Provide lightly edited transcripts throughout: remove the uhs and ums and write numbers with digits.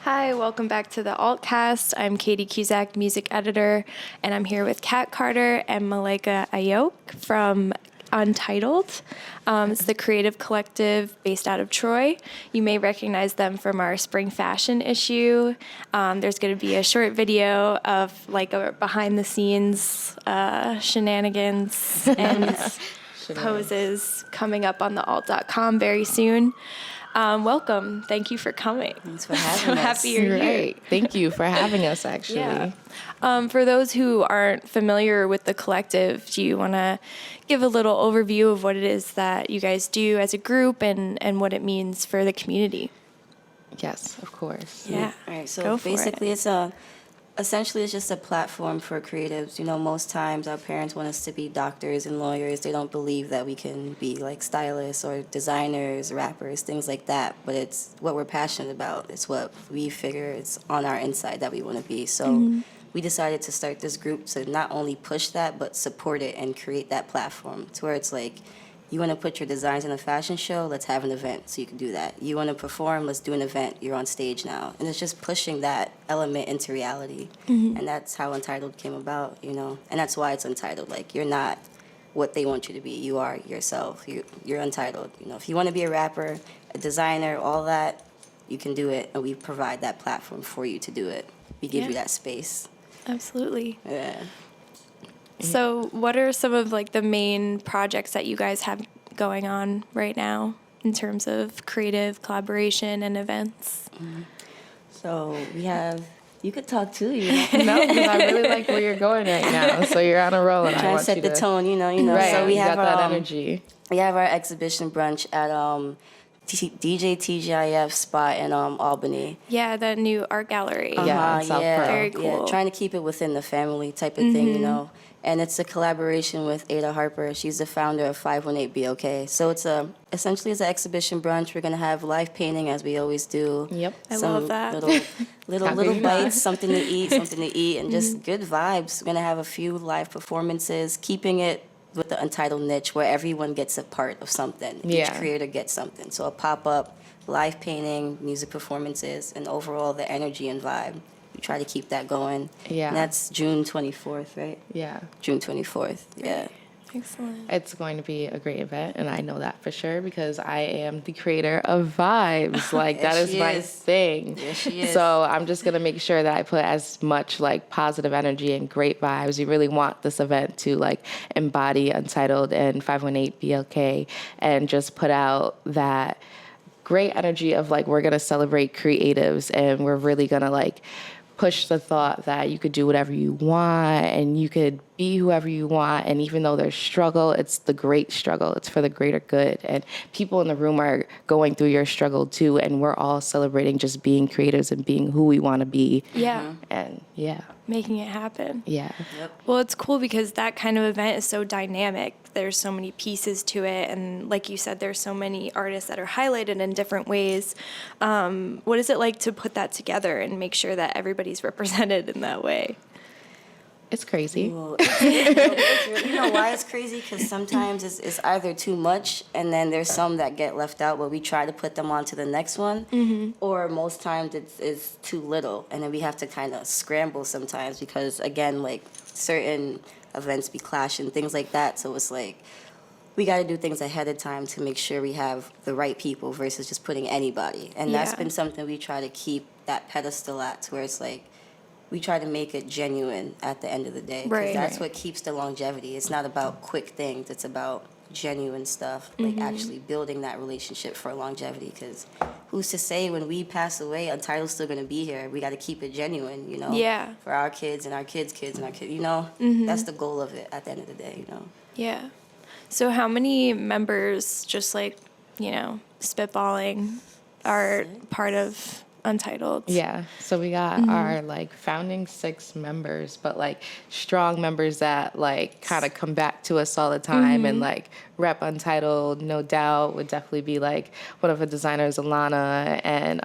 Hi, welcome back to the ALTCast. I'm Katie Cusack, music editor, and I'm here with Kat Carter and Malika Ayok from Untitled. It's the creative collective based out of Troy. You may recognize them from our spring fashion issue. There's going to be a short video of like a behind the scenes shenanigans and poses coming up on the alt.com very soon. Welcome. Thank you for coming. Thanks for having us. Happy you're here. Thank you for having us, actually. Yeah. For those who aren't familiar with the collective, do you want to give a little overview of what it is that you guys do as a group and what it means for the community? Yes, of course. Yeah. All right. So basically, essentially it's just a platform for creatives. You know, most times our parents want us to be doctors and lawyers. They don't believe that we can be like stylists or designers, rappers, things like that. But it's what we're passionate about. It's what we figure it's on our inside that we want to be. So we decided to start this group to not only push that, but support it and create that platform to where it's like, you want to put your designs in a fashion show, let's have an event so you can do that. You want to perform, let's do an event, you're on stage now. And it's just pushing that element into reality. And that's how Untitled came about, you know. And that's why it's Untitled. Like, you're not what they want you to be. You are yourself. You're Untitled. You know, if you want to be a rapper, a designer, all that, you can do it. And we provide that platform for you to do it. We give you that space. Absolutely. Yeah. So what are some of like the main projects that you guys have going on right now in terms of creative collaboration and events? So we have, you could talk too, you know. No, because I really like where you're going right now. So you're on a roll, and I Trying want to set you the tone, you know. Right, So we you have got that energy. We have our exhibition brunch at DJ TGIF spot in Albany. Yeah, the new art gallery. Yeah, South Pro. Very cool. Yeah, trying to keep it within the family type of thing, you know. And it's a collaboration with Ada Harper. She's the founder of 518 BOK. So it's essentially it's an exhibition brunch. We're gonna have live painting as we always do. Yep. I love that. Little bites, something to eat, and just good vibes. We're gonna have a few live performances, keeping it with the Untitled niche where everyone gets a part of something. Each creator gets something. So a pop-up, live painting, music performances, and overall the energy and vibe. We try to keep that going. Yeah. And that's June 24th, right? Yeah. June 24th, yeah. Excellent. It's going to be a great event, and I know that for sure because I am the creator of vibes. Like, that is my thing. Yes, she is. So I'm just going to make sure that I put as much, like, positive energy and great vibes. We really want this event to, like, embody Untitled and 518 BLK and just put out that great energy of, like, we're going to celebrate creatives, and we're really going to, like, push the thought that you could do whatever you want and you could be whoever you want. And even though there's struggle, it's the great struggle. It's for the greater good. And people in the room are going through your struggle too. And we're all celebrating just being creatives and being who we want to be. Yeah. And Making it happen. Yeah. Yep. Well, it's cool because that kind of event is so dynamic. There's so many pieces to it. And like you said, there's so many artists that are highlighted in different ways. What is it like to put that together and make sure that everybody's represented in that way? It's crazy. Well, you know why it's crazy? Because sometimes it's either too much, and then there's some that get left out, but we try to put them on to the next one. Or most times it's too little, and then we have to kind of scramble sometimes because, again, like certain events be clashing, things like that. So it's like we got to do things ahead of time to make sure we have the right people versus just putting anybody. And that's been something we try to keep that pedestal at, to where it's like, we try to make it genuine at the end of the day. Because that's what keeps the longevity. It's not about quick things. It's about genuine stuff, like actually building that relationship for longevity. Because who's to say when we pass away, Untitled's still going to be here? We got to keep it genuine, you know? Yeah. For our kids and our kids' kids and our kids, you know? That's the goal of it at the end of the day, you know? Yeah. So how many members, just like, you know, spitballing, are part of Untitled? Yeah. So we got our like founding 6 members, but like strong members that like kind of come back to us all the time and like rep Untitled. No doubt would definitely be like one of the designers, Alana, and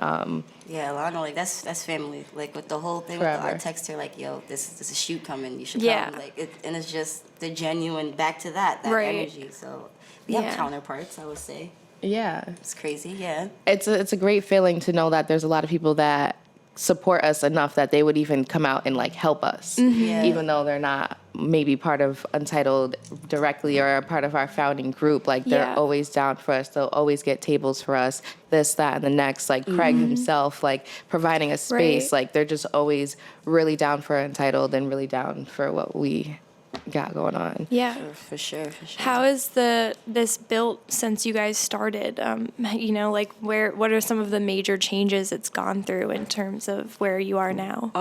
yeah, Alana, like that's family. Like with the whole thing Forever. with the art text, her like, yo, this is a shoot coming. You should Yeah. come. Like, and it's just the genuine back to that Right. energy. So we have counterparts, I would say. yeah. It's crazy, yeah. It's a great feeling to know that there's a lot of people that support us enough that they would even come out and like help us, Yeah. even though they're not maybe part of Untitled directly or a part of our founding group. Like they're Yeah. always down for us. They'll always get tables for us, this, that, and the next. Like Craig himself, like providing a space. Right. Like they're just always really down for Untitled and really down for what we got going on. Yeah. For sure, for sure. How is this built since you guys started? You know, like what are some of the major changes it's gone through in terms of where you are now?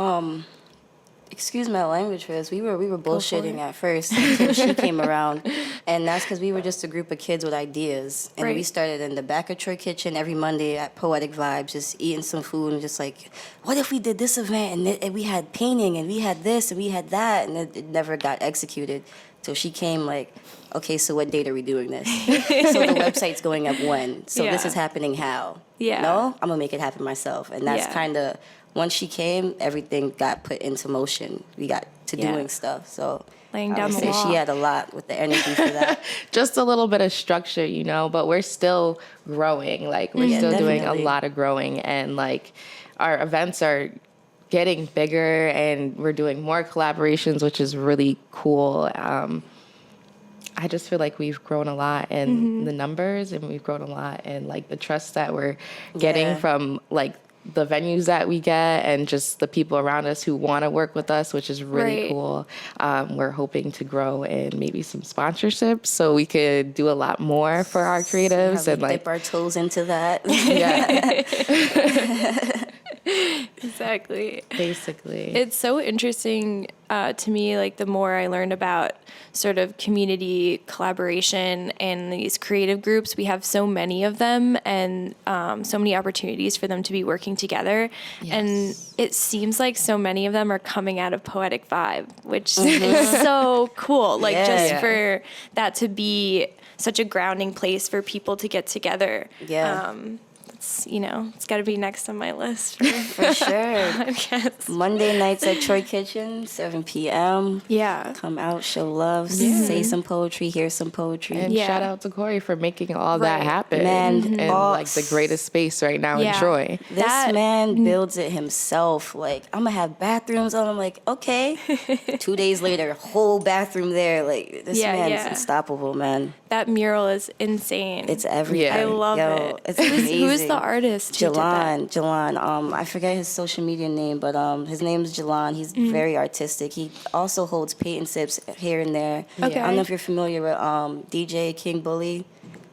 Excuse my language for this. We were for bullshitting it. at first until she came around, and that's because we were just a group of kids with ideas, and we Right. started in the back of Troy Kitchen every Monday at Poetic Vibes, just eating some food and just like, what if we did this event and we had painting and we had this and we had that, and it never got executed. So she came like, okay, so what date are we doing this? So the website's going up when? So this Yeah. is happening how? Yeah. No, I'm gonna make it happen myself, and that's Yeah. kind of. Once she came, everything got put into motion. We got to Yeah. doing stuff. So Laying I down would the say law. she had a lot with the energy for that. Just a little bit of structure, you know, but we're still growing. Like we're Yeah, still doing a definitely. lot of growing, and like our events are getting bigger and we're doing more collaborations, which is really cool. I just feel like we've grown a lot in the numbers, and we've grown a lot in like the trust that we're getting Yeah. from like the venues that we get and just the people around us who want to work with us, which is really Right. cool. We're hoping to grow in maybe some sponsorships so we could do a lot more for our creatives How and we like dip our toes into that. yeah, Exactly. basically. It's so interesting to me, like the more I learn about sort of community collaboration and these creative groups, we have so many of them and so many opportunities for them to be working together. And Yes. it seems like so many of them are coming out of Poetic Vibe, which is so cool. Like just Yeah. for that to be such a grounding place for people to get together. Yeah. It's, you know, it's got to be next on my list for For sure. podcasts. Monday nights at Troy Kitchen, 7 p.m. Yeah. Come out, show love, say some poetry, hear some poetry. And Yeah. shout out to Corey for making all that Right. happen Man, in all- like the greatest space right now Yeah. in Troy. This That- man builds it himself. Like, I'm gonna have bathrooms on. I'm like, okay. 2 days later, whole bathroom there. Like, this Yeah, man's yeah. unstoppable, man. That mural is insane. It's everything. Yeah. I love Yo, it. It's Who's amazing. the artist who did that? Jalan. I forget his social media name, but his name's Jalan. He's Mm-hmm. very artistic. He also holds patentships here and there. Okay. I don't know if you're familiar with DJ King Bully.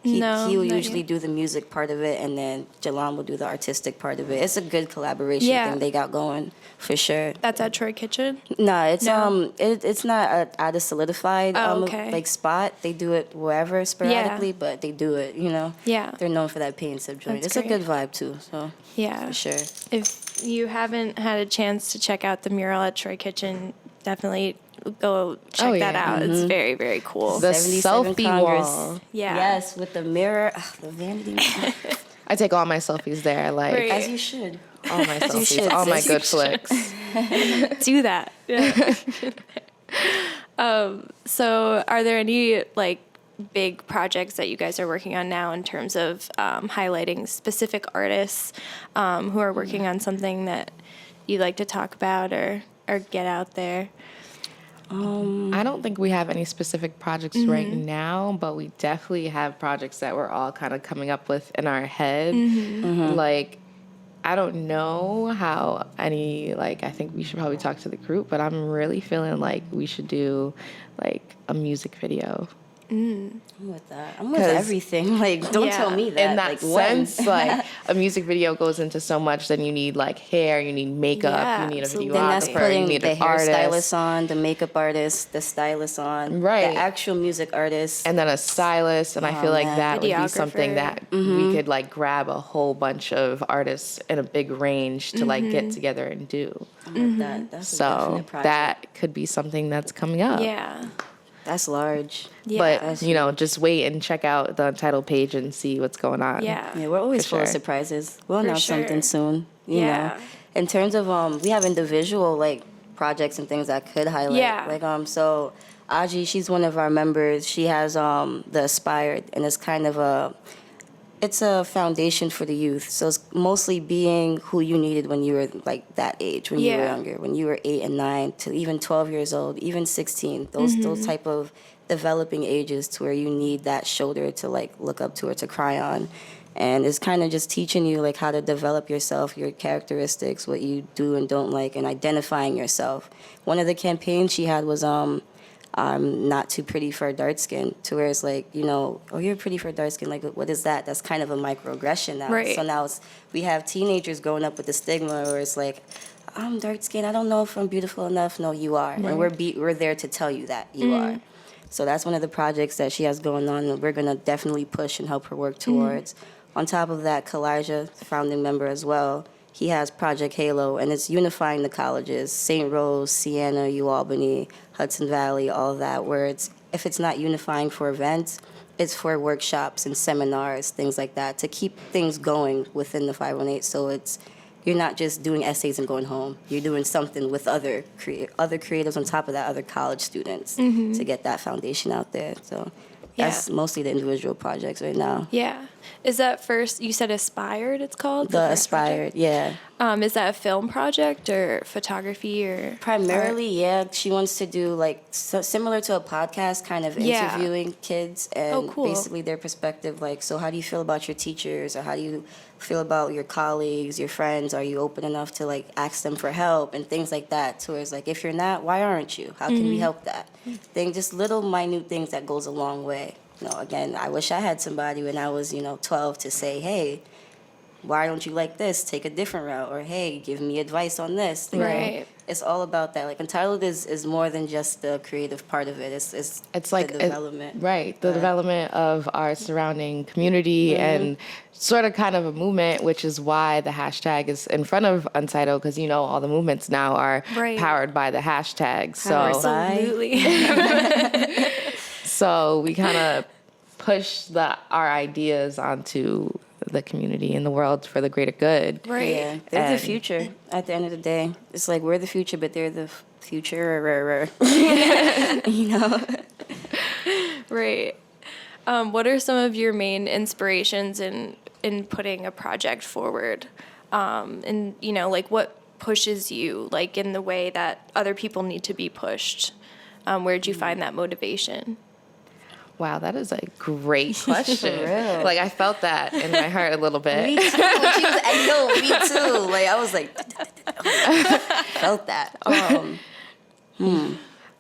No, He will not usually yet. do the music part of it, and then Jalan will do the artistic part of it. It's a good collaboration Yeah. thing they got going for sure. That's at Troy Kitchen? No, it's No? it's not at a solidified Oh, okay. like spot. They do it wherever sporadically, but they do it. You know. Yeah. They're known for that paint sip joint. That's It's a great. good vibe too. So Yeah. for sure. If you haven't had a chance to check out the mural at Troy Kitchen, definitely go check Oh, that yeah. out. It's very, very cool. The 77 selfie Congress. wall. Yeah. Yes, with the mirror, the vanity. I take all my selfies there, like Right. As you should. all my you selfies, should, all my sis. good flicks. Do that. Yeah. So are there any like big projects that you guys are working on now in terms of highlighting specific artists who are working on something that you'd like to talk about or get out there? I don't think we have any specific projects right now, but we definitely have projects that we're all kind of coming up with in our head. Like, I don't know how any, like, I think we should probably talk to the group, but I'm really feeling like we should do, like, a music video. I'm with that. I'm with 'Cause- Yeah. everything. Don't tell me that. In that like, when? sense, like, a music video goes into so much, then you need, like, hair, you need makeup, Yeah, you need a absolutely. Then that's videographer, you putting need the an artist. hairstylist on, the makeup artist, the stylist on, Right. the actual music artist. And then a stylist, and I feel like man. that would be something Videographer. that we could like grab a whole bunch of artists in a big range to like get together and do. I'm with that. That's a So definite project. that could be something that's coming up. Yeah. That's large. Yeah. But That's you know, just wait and check out the Untitled page and see what's going on. Yeah. Yeah, we're always For full of sure. surprises. We'll For announce sure. something soon. You Yeah. know. In terms of we have individual like projects and things that could highlight. Yeah. Like so Aji, she's one of our members. She has the Aspired, and it's kind of It's a foundation for the youth. So it's mostly being who you needed when you were like that age, when you were Yeah. younger, when you were 8 and 9 to even 12 years old, even 16. Those type of developing ages to where you need that shoulder to like look up to or to cry on. And it's kind of just teaching you like how to develop yourself, your characteristics, what you do and don't like, and identifying yourself. One of the campaigns she had was I'm not too pretty for dark skin, to where it's like, you know, oh, you're pretty for dark skin. Like, what is that? That's kind of a microaggression now. Right. So now we have teenagers growing up with the stigma where it's like, I'm dark skinned. I don't know if I'm beautiful enough. No, you are. And we're there to tell you that you are. So that's one of the projects that she has going on that we're going to definitely push and help her work towards. On top of that, Kalijah, founding member as well, he has Project Halo, and it's unifying the colleges, St. Rose, Siena, UAlbany, Hudson Valley, all of that, where if it's not unifying for events, it's for workshops and seminars, things like that, to keep things going within the 518. So you're not just doing essays and going home. You're doing something with other creatives on top of that, other college students, to get that foundation out there. So that's mostly the individual projects right now. Yeah. Is that first, you said Aspired it's called? The first Aspired, yeah. project? Is that a film project or photography or? Primarily, yeah. She wants to do like similar to a podcast, kind of Yeah. interviewing kids and cool. basically their perspective. Like, so how do you feel about your teachers, or how do you feel about your colleagues, your friends? Are you open enough to like ask them for help and things like that? So it's like, if you're not, why aren't you? How can we help that? Just little minute things that goes a long way. You know, again, I wish I had somebody when I was 12 to say, hey, why don't you like this? Take a different route. Or, hey, give me advice on this. You know? Right. It's all about that. Like, Untitled is more than just the creative part of it. It's like the development. The development of our surrounding community and sort of kind of a movement, which is why the hashtag is in front of Untitled, because all the movements now are powered by the hashtag. Powered So by- Absolutely. so we kind of push our ideas onto the community and the world for the greater good. Right. Yeah, they're the And- future at the end of the day. It's like we're the future, but they're the future. Right. What are some of your main inspirations in putting a project forward? And like what pushes you, like in the way that other people need to be pushed? Where'd you find that motivation? Wow, that is a great question. real. Like, I felt that in my heart a little bit. Me too. I know, me too. Like, I was like, felt that.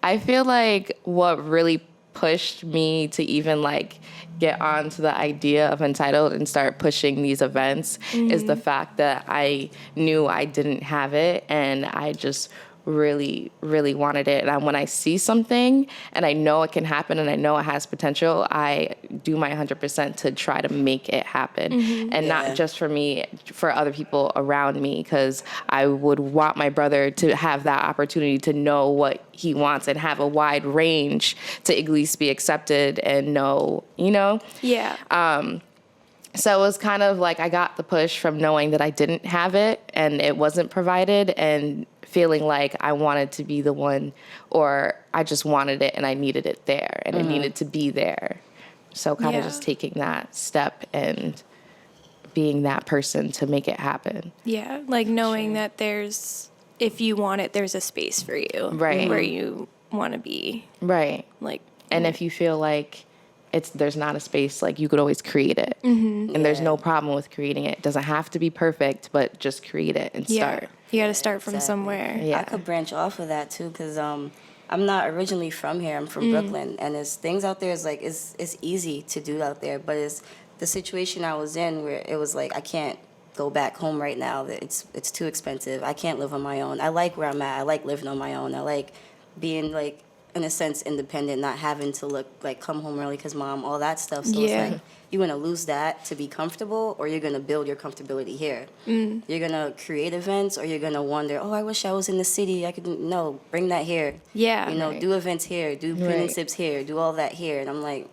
I feel like what really pushed me to even like get onto the idea of Untitled and start pushing these events is the fact that I knew I didn't have it, and I just really, really wanted it. And when I see something and I know it can happen and I know it has potential, I do my 100% to try to make it happen. And not just for me, for other people around me, because I would want my brother to have that opportunity to know what he wants and have a wide range to at least be accepted and know, Yeah. So it was kind of like I got the push from knowing that I didn't have it and it wasn't provided, and feeling like I wanted to be the one, or I just wanted it and I needed it there and it needed to be there. So kind of just taking that step and being that person to make it happen. Yeah. Like knowing that if you want it, there's a space for you. Right. Where you want to be. Right. Like, And if you feel like there's not a space, like you could always create it. And there's no problem with creating it. It doesn't have to be perfect, but just create it and start. You got to start from Exactly. somewhere. Yeah. I could branch off of that too, because I'm not originally from here. I'm from Brooklyn, and there's things out there. Is like it's easy to do out there, but it's the situation I was in where it was like I can't go back home right now. That it's too expensive. I can't live on my own. I like where I'm at. I like living on my own. I like being like, in a sense, independent, not having to look like come home early because mom, all that stuff. So Yeah. it's like you're gonna lose that to be comfortable, or you're gonna build your comfortability here. You're gonna create events, or you're gonna wonder, oh, I wish I was in the city. I could bring that here. Yeah. Right. Do events here, do print and Right. sips here, do all that here, and I'm like,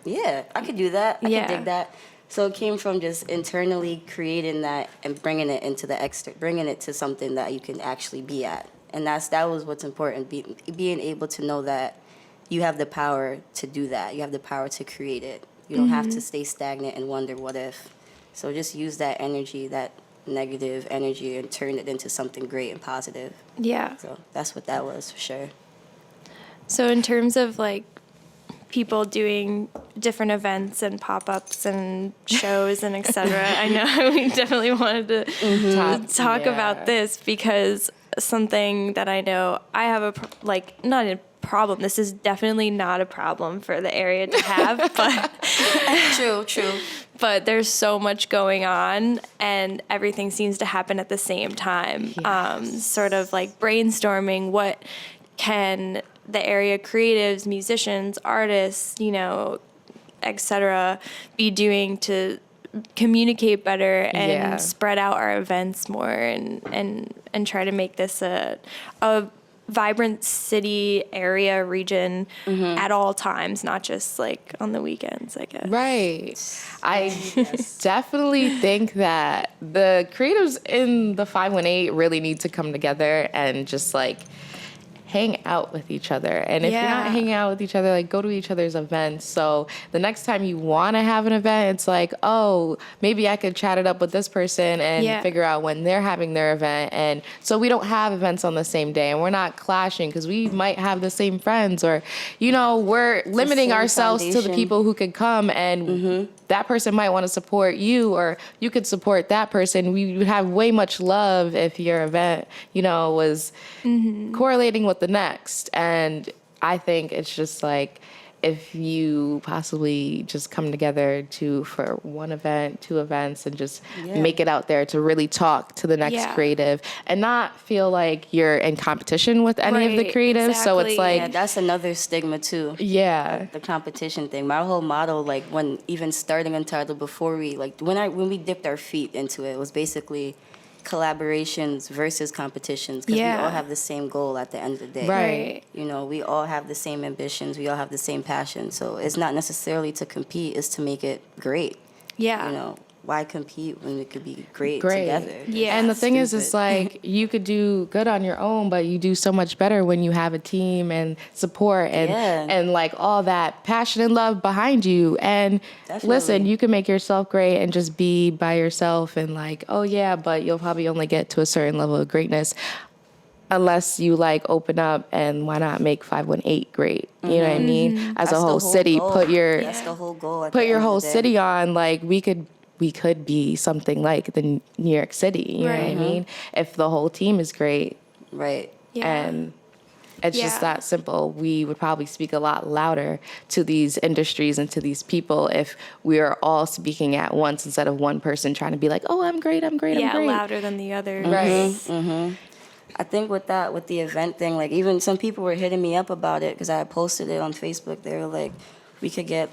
yeah, I could do that. I Yeah. could dig that. So it came from just internally creating that and bringing it into the bringing it to something that you can actually be at. And that was what's important, being able to know that you have the power to do that. You have the power to create it You don't have to stay stagnant and wonder what if. So just use that energy, that negative energy, and turn it into something great and positive. Yeah. So that's what that was for sure. So in terms of like people doing different events and pop-ups and shows and etc. I know we definitely wanted to talk about this because something that I know I have not a problem. This is definitely not a problem for the area to have, but True. but there's so much going on and everything seems to happen at the same time. Sort of like brainstorming what can the area creatives, musicians, artists, etc., be doing to communicate better and spread out our events more and try to make this a vibrant city area region at all times, not just like on the weekends, I guess. Right. I definitely think that the creatives in the 518 really need to come together and just like hang out with each other. And if you're not hanging out with each other, like go to each other's events. So the next time you want to have an event, it's like, oh, maybe I could chat it up with this person and figure out when they're having their event. And so we don't have events on the same day and we're not clashing because we might have the same friends or, we're limiting ourselves to the people who could come and that person might want to support you or you could support that person. We would have way much love if your event, was correlating with the next. And I think it's just like if you possibly just come together for one event, 2 events, and just make it out there to really talk to the next creative and not feel like you're in competition with any of the creatives. Exactly. So it's like that's another stigma too. Yeah. The competition thing. My whole motto, like when even starting Untitled, before we when we dipped our feet into it, was basically collaborations versus competitions because we all have the same goal at the end of the day. Right. We all have the same ambitions. We all have the same passion. So it's not necessarily to compete, it's to make it great. Yeah. Why compete when it could be great together? Yeah. And the thing is, it's like you could do good on your own, but you do so much better when you have a team and support and like all that passion and love behind you. And listen, you can make yourself great and just be by yourself and like, oh yeah, but you'll probably only get to a certain level of greatness unless you like open up and why not make 518 great? You know what I mean? As That's a whole city, goal. That's the whole goal. Put your whole city on. Like we could be something like the New York City, you know what I mean? If the whole team is great. Right. Yeah. And it's just that simple. We would probably speak a lot louder to these industries and to these people if we are all speaking at once instead of one person trying to be like, oh, I'm great. I'm great. Louder than the other. Right. I think with the event thing, like even some people were hitting me up about it because I had posted it on Facebook. They were like, we could get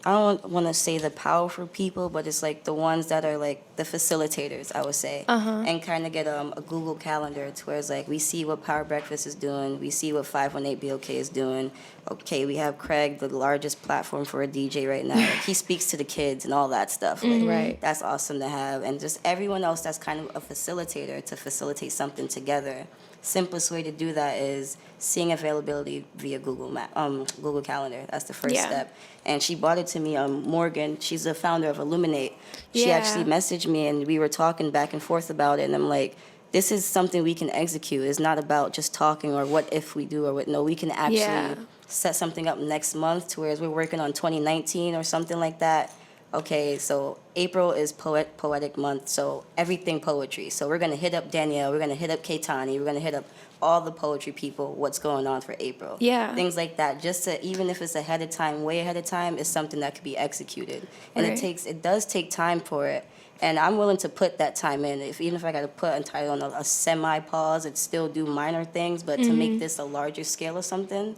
I don't want to say the powerful people, but it's like the ones that are like the facilitators, I would say, and kind of get a Google Calendar to where it's like we see what Power Breakfast is doing, we see what 518 BOK is doing. Okay, we have Craig, the largest platform for a DJ right now. Like, he speaks to the kids and all that stuff. Like, Right. That's awesome to have, and just everyone else that's kind of a facilitator to facilitate something together. Simplest way to do that is seeing availability via Google Calendar. That's the first step. And she brought it to me. Morgan, she's the founder of Illuminate. She actually messaged me, and we were talking back and forth about it. And I'm like, this is something we can execute. It's not about just talking or what if we do or what. No, we can actually set something up next month to where we're working on 2019 or something like that. Okay, so April is poetic month, so everything poetry. So we're gonna hit up Danielle, we're gonna hit up Keitani, we're gonna hit up all the poetry people, what's going on for April. Yeah. Things like that, just to, even if it's ahead of time, way ahead of time, is something that could be executed. And it does take time for it. And I'm willing to put that time in. Even if I gotta put Untitled on a semi-pause and still do minor things, but to make this a larger scale of something,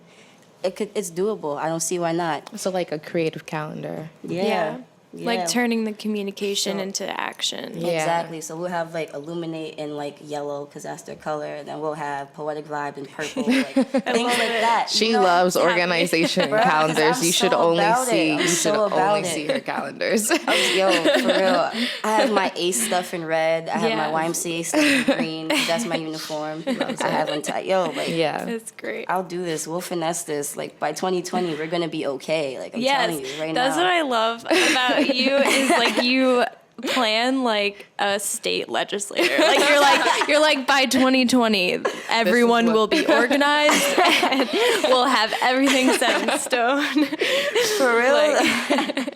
it's doable. I don't see why not. So like a creative calendar. Yeah. Like turning the communication So- into action. Yeah. Exactly. So we'll have like illuminate in like yellow because that's their color, and then we'll have poetic vibe in purple, like things like that. She you know? loves organization Bruh, 'cause calendars. I'm You should so only about it. see. I'm You so should about only it. see her calendars. Yo, for real. I have my ACE stuff in red. I have Yeah. my YMCA stuff in green. 'Cause that's my uniform. I have like Yeah. That's great. I'll do this. We'll finesse this. Like by 2020, we're gonna be okay. Like I'm telling you right that's now. what I love about you is like you plan like a state legislator. Like you're like by 2020, everyone what- will be organized and we'll have everything set in stone. For real. Like,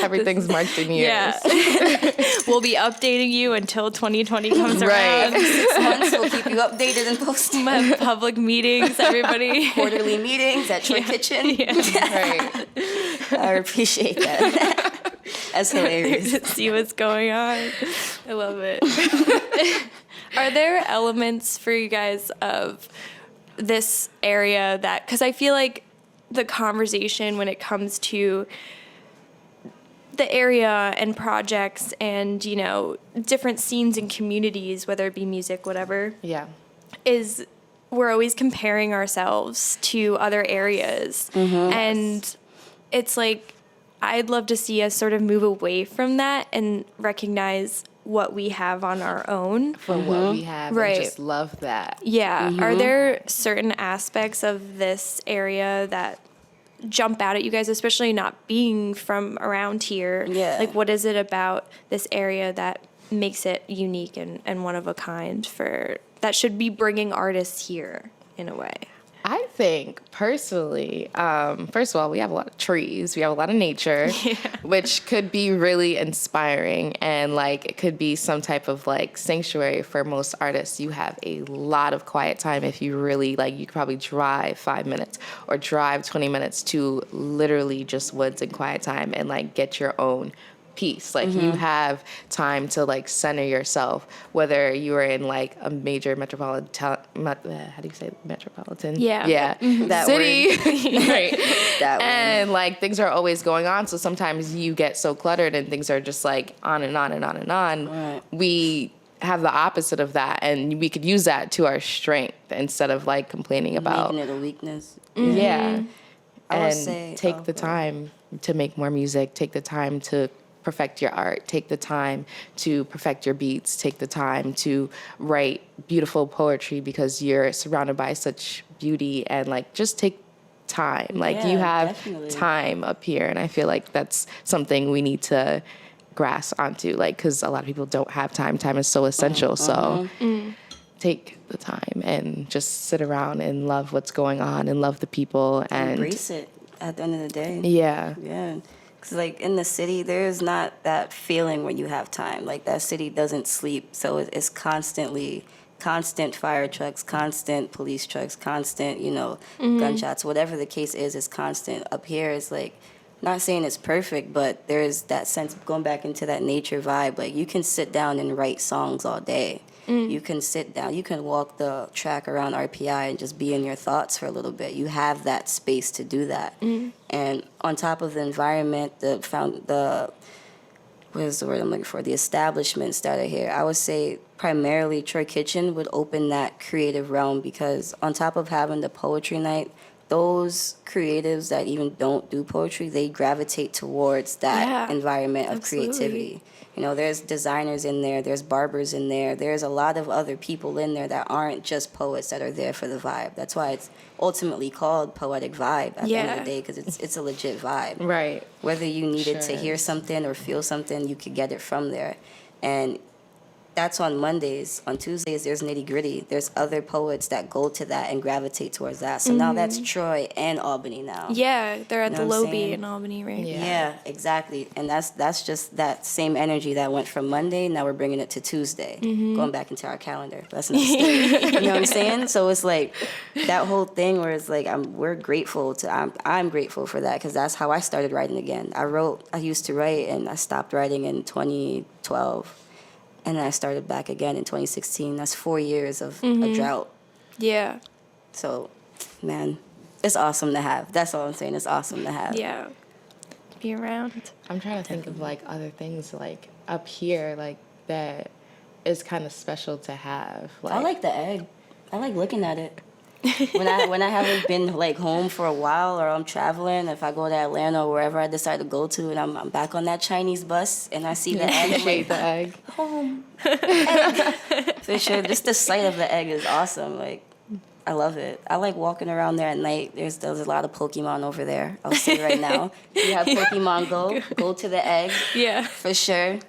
Everything's marked in years. yeah. We'll be updating you until 2020 comes Right. around. 6 months, we'll keep you updated and posted. Have public meetings, everybody. Quarterly meetings at your kitchen. Right. I appreciate that. That's hilarious. To see what's going on. I love it. Are there elements for you guys of this area that, because I feel like the conversation when it comes to the area and projects and, you know, different scenes and communities, whether it be music, whatever, Yeah. is we're always comparing ourselves to other areas. And it's like, I'd love to see us sort of move away from that and recognize what we have on our own. For what we have. Right. And just love that. Yeah. Are there certain aspects of this area that jump out at you guys, especially not being from around here? Yeah. Like, what is it about this area that makes it unique and one of a kind that should be bringing artists here in a way? I think personally, first of all, we have a lot of trees, we have a lot of nature, which could be really inspiring, and like it could be some type of like sanctuary for most artists. You have a lot of quiet time if you really like. You could probably drive 5 minutes or drive 20 minutes to literally just woods and quiet time and like get your own peace. Like you have time to like center yourself, whether you are in like a major metropolitan how do you say metropolitan Yeah. That city right That one. and like things are always going on, so sometimes you get so cluttered and things are just like on and on and on and on. Right. We have the opposite of that, and we could use that to our strength instead of like complaining about Making it a weakness. yeah I would and say- take the time to make more music, take the time to perfect your art, take the time to perfect your beats, take the time to write beautiful poetry because you're surrounded by such beauty, and like just take time. Like you Yeah, have definitely. time up here, and I feel like that's something we need to grasp onto, like because a lot of people don't have time. Time is so essential. So take the time and just sit around and love what's going on and love the people and Embrace it at the end of the day. yeah. Yeah. Because, like, in the city, there's not that feeling when you have time. Like, that city doesn't sleep. So it's constantly, constant fire trucks, constant police trucks, constant, you know, gunshots. Whatever the case is, it's constant. Up here, it's like, not saying it's perfect, but there's that sense of going back into that nature vibe. Like, you can sit down and write songs all day. You can sit down, you can walk the track around RPI and just be in your thoughts for a little bit. You have that space to do that. And on top of the environment, what is the word I'm looking for? The establishments that are here. I would say primarily Troy Kitchen would open that creative realm, because on top of having the poetry night, those creatives that even don't do poetry, they gravitate towards that Yeah, environment of absolutely. creativity. You know, there's designers in there, there's barbers in there, there's a lot of other people in there that aren't just poets that are there for the vibe. That's why it's ultimately called Poetic Vibe at the end of Yeah. the day, because it's a legit vibe. Right. Whether you needed to Sure hear is. something or feel something, you could get it from there. And that's on Mondays. On Tuesdays, there's Nitty Gritty. There's other poets that go to that and gravitate towards that. So now that's Troy and Albany now. Yeah, they're at Know the what I'm Lobby saying? in Albany, right? Yeah. Yeah, exactly. And that's just that same energy that went from Monday. Now we're bringing it to Tuesday, going back into our calendar. That's another story. You know what I'm saying? So it's like that whole thing where it's like we're grateful to. I'm grateful for that, because that's how I started writing again. I used to write, and I stopped writing in 2012, and then I started back again in 2016. That's 4 years of a drought. Yeah. So, man, it's awesome to have. That's all I'm saying. It's awesome to have. Yeah. be around. I'm trying to think of like other things like up here, like that is kind of special to have. I like the egg. I like looking at it. When I haven't been like home for a while, or I'm traveling, if I go to Atlanta or wherever I decide to go to, and I'm back on that Chinese bus and I see the egg, I'm like, the egg. home. Egg. For sure. Just the sight of the egg is awesome. Like, I love it. I like walking around there at night. There's a lot of Pokemon over there. I'll say right now. If you have Pokemon Go to the egg. Yeah. For sure.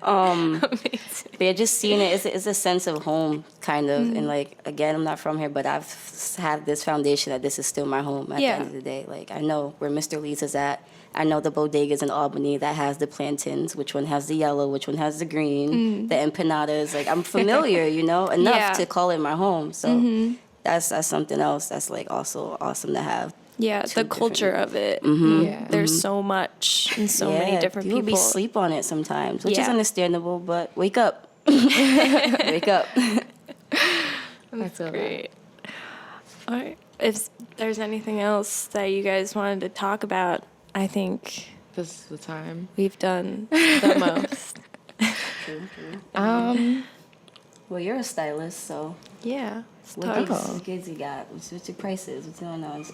But yeah, just seeing it, it's a sense of home, kind of. And like, again, I'm not from here, but I've had this foundation that this is still my home at the end of the day. Like, I know where Mr. Lee's is at. I know the bodegas in Albany that has the plantains, which one has the yellow, which one has the green, the empanadas. Like, I'm familiar, enough to call it my home. So that's something else that's like also awesome to have. Yeah, the culture of it. Yeah. There's so much and so many different people. Be sleep on it sometimes, which is Yeah. understandable, but wake up. Wake up. That's Great. All right. If there's anything else that you guys wanted to talk about, I think This is the time. we've done the most. Well, you're a stylist, so Yeah. what gigs you got? What's your prices? What's going on?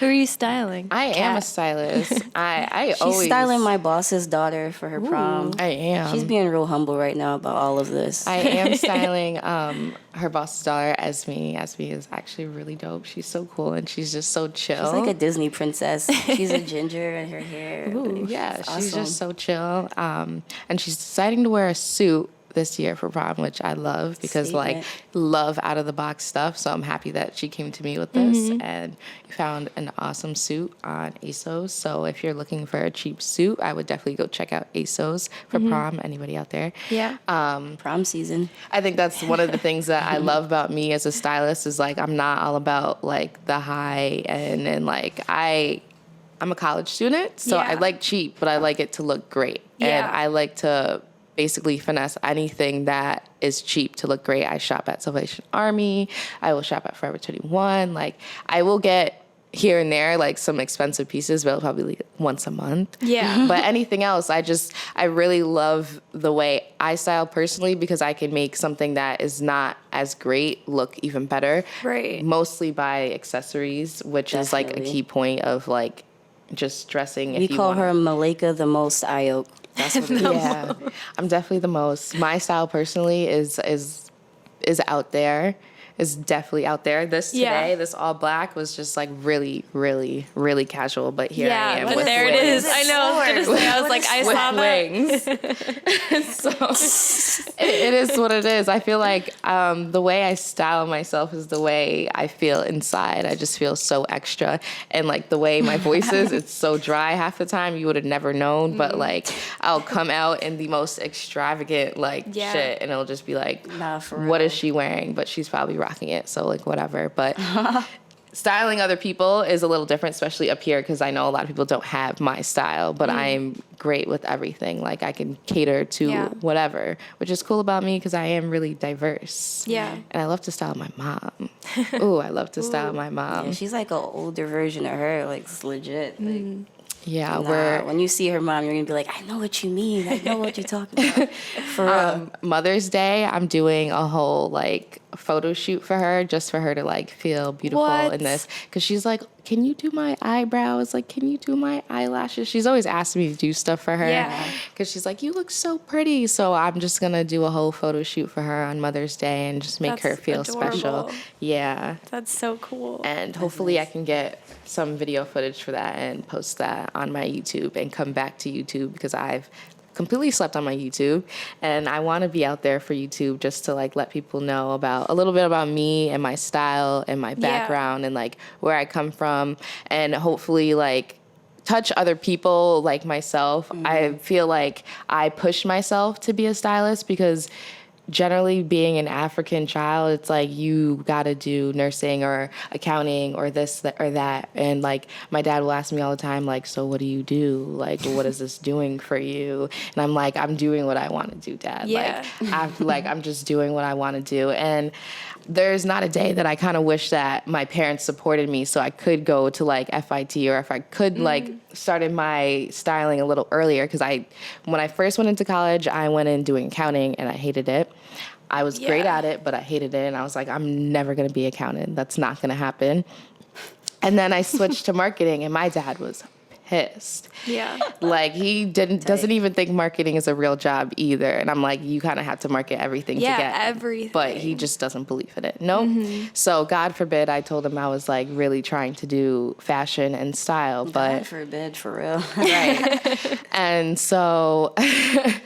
Who are you styling? I am a stylist. I She's always styling my boss's daughter for her prom. I am. She's being real humble right now about all of this. I am styling her boss's daughter, Esme. Esme is actually really dope. She's so cool and she's just so chill. She's like a Disney princess. She's a ginger in her hair. Ooh, yeah, It's she's awesome. just so chill. And she's deciding to wear a suit this year for prom, which I love because Statement. love out of the box stuff. So I'm happy that she came to me with this and found an awesome suit on ASOS. So if you're looking for a cheap suit, I would definitely go check out ASOS for prom. Anybody out there? Yeah. Prom season. I think that's one of the things that I love about me as a stylist is like I'm not all about like the high end and like I'm a college student, so I Yeah. like cheap, but I like it to look great. And Yeah. I like to basically finesse anything that is cheap to look great. I shop at Salvation Army. I will shop at Forever 21. Like I will get here and there like some expensive pieces, but probably like once a month. Yeah. But anything else, I really love the way I style personally because I can make something that is not as great look even better. Right. Mostly by accessories, which is like a Definitely. key point of like just dressing. We If you call want. her Malika the most Ayok. That's what it is. Yeah, I'm definitely the most. My style personally is out there. Is definitely out there. This today, Yeah. this all black was just like really, really, really casual. But here I Yeah, am but with there it wings. is. I know. I was gonna say. I was like, I With saw that. wings. So it is what it is. I feel like the way I style myself is the way I feel inside. I just feel so extra, and like the way my voice is, it's so dry half the time. You would have never known, but like I'll come out in the most extravagant like Yeah. shit, and it'll just be like, Nah, for what real. is she wearing? But she's probably rocking it, so like whatever. But styling other people is a little different, especially up here, because I know a lot of people don't have my style, but I'm great with everything. Like I can cater to Yeah. whatever, which is cool about me because I am really diverse. Yeah. And I love to style my mom. Ooh, I love to style my mom. Yeah, she's like an older version of her. Like, it's legit. Like, Yeah, nah, when you see her mom, you're going to be like, I know what you mean. I know what you're talking about. For real. Mother's Day, I'm doing a whole like photo shoot for her, just for her to like feel beautiful What? in this. Because she's like, can you do my eyebrows? Like, can you do my eyelashes? She's always asked me to do stuff for her. Yeah. Because she's like, you look so pretty. So I'm just going to do a whole photo shoot for her on Mother's Day and just make her That's feel special. adorable. Yeah. That's so cool. And hopefully I can get some video footage for that and post that on my YouTube and come back to YouTube because I've completely slept on my YouTube and I want to be out there for YouTube just to like let people know about a little bit about me and my style and my background and like where I come from and hopefully like touch other people like myself. I feel like I push myself to be a stylist because generally being an African child, it's like you gotta do nursing or accounting or this or that. And like my dad will ask me all the time, like, so what do you do? Like, what is this doing for you? And I'm like, I'm doing what I want to do, Dad. Yeah. I'm just doing what I want to do. And there's not a day that I kind of wish that my parents supported me so I could go to like FIT, or if I could like started my styling a little earlier. Because when I first went into college, I went in doing accounting and I hated it. I was great at it, but I hated it. And I was like, I'm never going to be an accountant. That's not going to happen. And then I switched to marketing, and my dad was pissed. Yeah. Like, he doesn't even think marketing is a real job either. And I'm like, you kind of have to market everything to get everything. But he just doesn't believe in it. Nope. So God forbid, I told him I was like really trying to do fashion and style. But God forbid, for real. right. And so it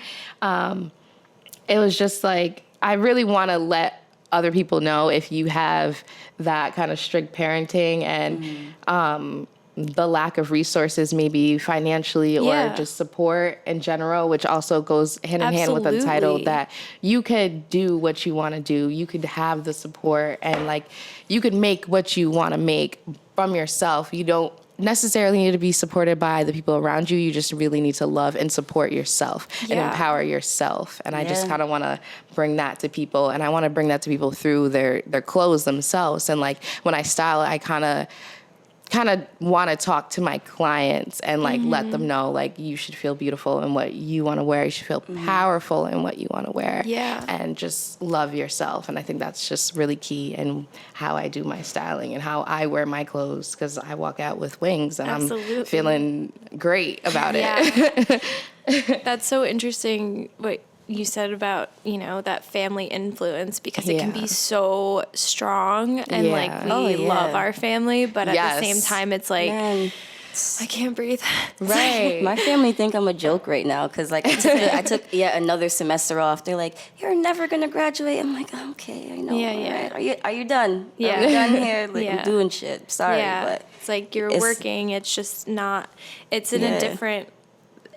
was just like, I really want to let other people know, if you have that kind of strict parenting and the lack of resources, maybe financially or just support in general, which also goes hand in hand with Untitled, that you could do what you want to do. You could have the support, and like you could make what you want to make from yourself. You don't necessarily need to be supported by the people around you. You just really need to love and support yourself and empower yourself. And I just kind of want to bring that to people, and I want to bring that to people through their clothes themselves. And like when I style, I kind of want to talk to my clients and like let them know, like, you should feel beautiful in what you want to wear. You should feel powerful in what you want to wear. Yeah. And just love yourself. And I think that's just really key in how I do my styling and how I wear my clothes, because I walk out with wings and I'm feeling great about it. That's so interesting what you said about, you know, that family influence, because it can be so strong, and like we love our family, but at the same time it's like, man, I can't breathe. Right. My family think I'm a joke right now, because like I took yet another semester off. They're like, you're never gonna graduate. I'm like, okay, I know. Right. Are you done? Yeah. Are we done here? Like, I'm doing shit. Sorry, but it's like you're working. It's just not. It's in a different.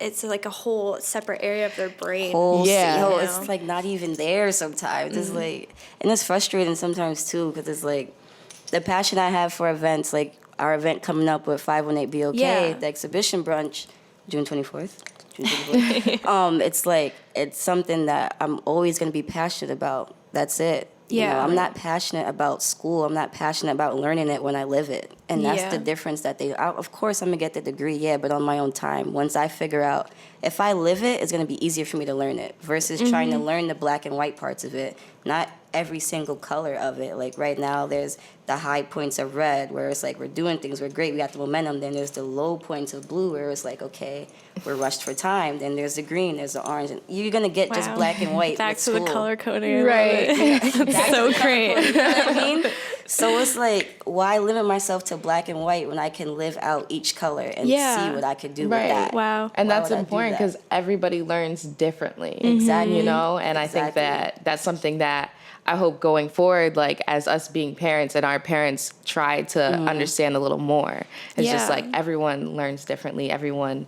It's like a whole separate area of their brain. It's like not even there sometimes. It's like, and it's frustrating sometimes too, because it's like the passion I have for events, like our event coming up with 518 BOK, the exhibition brunch, June 24th. It's like, it's something that I'm always going to be passionate about. That's it. You know, I'm not passionate about school. I'm not passionate about learning it when I live it. And that's the difference that of course, I'm going to get the degree, but on my own time. Once I figure out, if I live it, it's going to be easier for me to learn it versus trying to learn the black and white parts of it. Not every single color of it. Like right now, there's the high points of red, where it's like we're doing things, we're great, we got the momentum. Then there's the low points of blue, where it's like, okay, we're rushed for time. Then there's the green, there's the orange. And you're going to get just black and white. Back to the color coding. Right. That's so great. You know what I mean? So it's like, why limit myself to black and white when I can live out each color and see what I could do with that? Wow. And that's important, because everybody learns differently. Exactly. You know? And I think that that's something that I hope going forward, like as us being parents and our parents try to understand a little more. It's just like everyone learns differently. Everyone,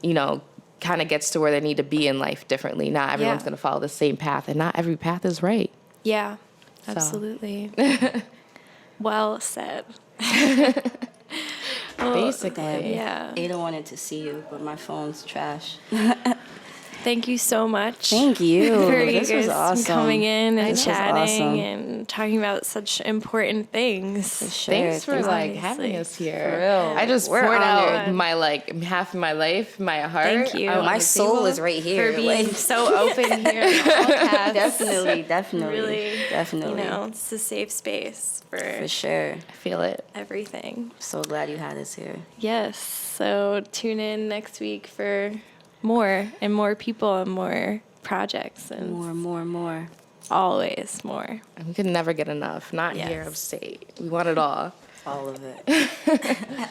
you know, kind of gets to where they need to be in life differently. Not everyone's going to follow the same path, and not every path is right. Yeah, absolutely. Well said. Basically. Ada wanted to see you, but my phone's trash. Thank you so much. Thank you. For This you was guys awesome. coming in and This was chatting awesome. and talking about such important things. Thanks for like having us here. For real. I just poured out my like half of my life, my heart. Thank you. My soul is right here. For being so open here. On the podcast. Definitely. Really, definitely. You know, it's a safe space for sure. I feel it. I'm Everything. so glad you had us here. Yes. So tune in next week for more and more people and more projects and more. Always more. We could never get enough. Not here upstate. We want it all. All of it.